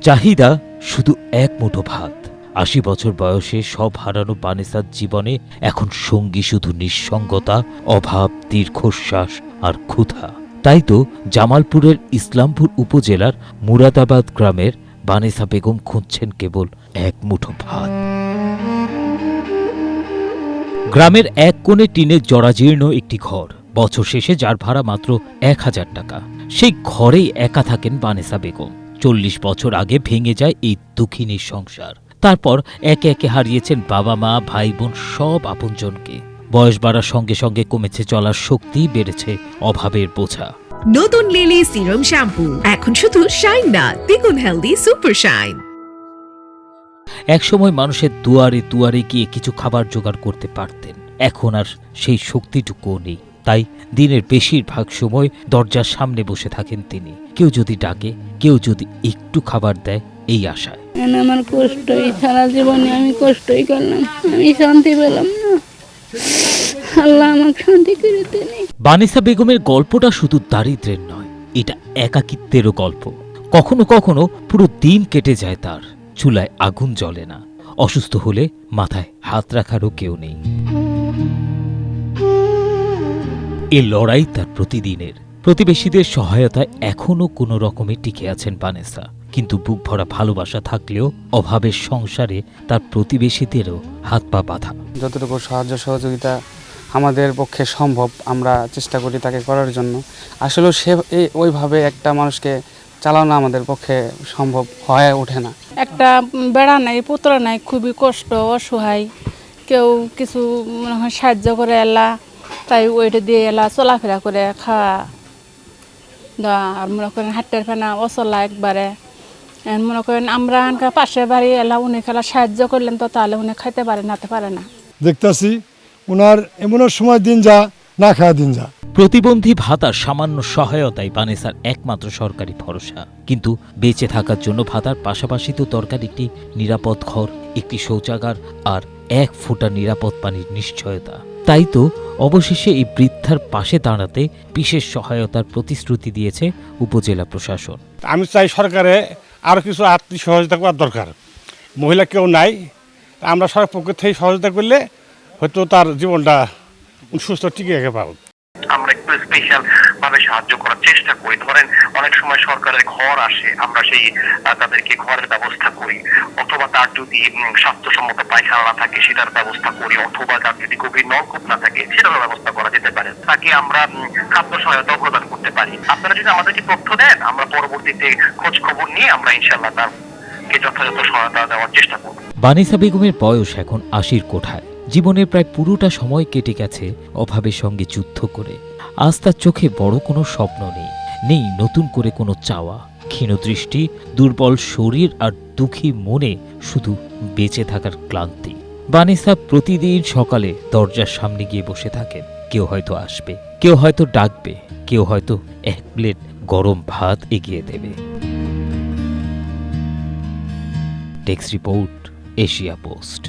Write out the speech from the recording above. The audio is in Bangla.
চাহিদা শুধু এক মুঠো ভাত। ৮০ বছর বয়সে সব হারানো বানেসার জীবনে এখন সঙ্গী শুধু নিঃসঙ্গতা, অভাব, দীর্ঘশ্বাস আর ক্ষুধা। তাই তো জামালপুরের ইসলামপুর উপজেলার মুরাদাবাদ গ্রামের বানেসা বেগম খুঁজছেন কেবল এক মুঠো ভাত। গ্রামের এক কোণে টিনের জরাজীর্ণ একটি ঘর, বছর শেষে যার ভাড়া মাত্র ১,০০০ টাকা। সেই ঘরেই একা থাকেন বানেসা বেগম। ৪০ বছর আগে ভেঙে যায় এই দুঃখিনীর সংসার। তারপর একে একে হারিয়েছেন বাবা মা, ভাই বোন, সব আপনজনকে। বয়স বাড়ার সঙ্গে সঙ্গে কমেছে চলার শক্তি, বেড়েছে অভাবের বোঝা। নতুন লিলি সিরাম শ্যাম্পু এখন শুধু শাইন না, দ্বিগুণ হেলদি সুপার শাইন। একসময় মানুষের দুয়ারে দুয়ারে গিয়ে কিছু খাবার জোগাড় করতে পারতেন, এখন আর সেই শক্তিটুকুও নেই। তাই দিনের বেশিরভাগ সময় দরজার সামনে বসে থাকেন তিনি। কেউ যদি ডাকে, কেউ যদি একটু খাবার দেয়, এই আশায়। আমার কষ্টই, সারা জীবনে আমি কষ্টই করলাম, আমি শান্তি পেলাম না। আল্লাহ আমাকে শান্তি করে দেন। বানেসা বেগমের গল্পটা শুধু দারিদ্র্যের নয়, এটা একাকিত্বেরও গল্প। কখনো কখনো পুরো দিন কেটে যায় তার, চুলায় আগুন জ্বলে না, অসুস্থ হলে মাথায় হাত রাখারও কেউ নেই। এ লড়াই তার প্রতিদিনের। প্রতিবেশীদের সহায়তায় এখনো কোনো রকমে টিকে আছেন বানেসা। কিন্তু বুক ভরা ভালোবাসা থাকলেও অভাবের সংসারে তার প্রতিবেশীদেরও হাত পা বাঁধা। যতটুকু সাহায্য সহযোগিতা আমাদের পক্ষে সম্ভব আমরা চেষ্টা করি তাকে করার জন্য। আসলে সে ওইভাবে একটা মানুষকে চালানো আমাদের পক্ষে সম্ভব হয়ে ওঠে না। একটা বেড়া নাই, পুত্র নাই, খুবই কষ্ট, অসহায়। কেউ কিছু মনে হয় সাহায্য করে এলা, তাই ওইটা দিয়ে এলা চলাফেরা করে খাওয়া দেওয়া। আর মনে করেন হাটের ফেনা অচলা একবারে। মনে করেন আমরা পাশে বাড়ি এলা উনি খেলা সাহায্য করলেন, তো তাহলে উনি খাইতে পারে নাতে পারে না। দেখতেছি ওনার এমনও সময় দিন যা, না খাওয়া দিন যা। প্রতিবন্ধী ভাতার সামান্য সহায়তাই বানেসার একমাত্র সরকারি ভরসা। কিন্তু বেঁচে থাকার জন্য ভাতার পাশাপাশি তো দরকার একটি নিরাপদ ঘর, একটি শৌচাগার আর ১ ফোঁটা নিরাপদ পানির নিশ্চয়তা। তাই তো অবশেষে এই বৃদ্ধার পাশে দাঁড়াতে বিশেষ সহায়তার প্রতিশ্রুতি দিয়েছে উপজেলা প্রশাসন। আমি চাই সরকারে আরও কিছু আর্থিক সহযোগিতা করার দরকার। মহিলা কেউ নাই, আমরা সরকার পক্ষ থেকে সহযোগিতা করলে হয়তো তার জীবনটা সুস্থ টিকে রেখে পাবো। আমরা একটু স্পেশাল ভাবে সাহায্য করার চেষ্টা করি। ধরেন অনেক সময় সরকারের ঘর আসে, আমরা সেই তাদেরকে ঘরের ব্যবস্থা করি, অথবা তার যদি স্বাস্থ্যসম্মত পায়খানা না থাকে সেটার ব্যবস্থা করি, অথবা তার যদি গভীর নলকূপ না থাকে সেটারও ব্যবস্থা করা যেতে পারে। তাকে আমরা খাদ্য সহায়তা প্রদান করতে পারি। আপনারা যদি আমাদেরকে তথ্য দেন, আমরা পরবর্তীতে খোঁজ খবর নিয়ে আমরা ইনশাআল্লাহ তারকে যথাযথ সহায়তা দেওয়ার চেষ্টা করব। বানেসা বেগমের বয়স এখন ৮০-র কোঠায়। জীবনের প্রায় পুরোটা সময় কেটে গেছে অভাবের সঙ্গে যুদ্ধ করে। আজ তার চোখে বড় কোনো স্বপ্ন নেই, নেই নতুন করে কোনো চাওয়া। ক্ষীণ দৃষ্টি, দুর্বল শরীর আর দুঃখী মনে শুধু বেঁচে থাকার ক্লান্তি। বানেসা প্রতিদিন সকালে দরজার সামনে গিয়ে বসে থাকেন। কেউ হয়তো আসবে, কেউ হয়তো ডাকবে, কেউ হয়তো ১ প্লেট গরম ভাত এগিয়ে দেবে। Text report, Asia post.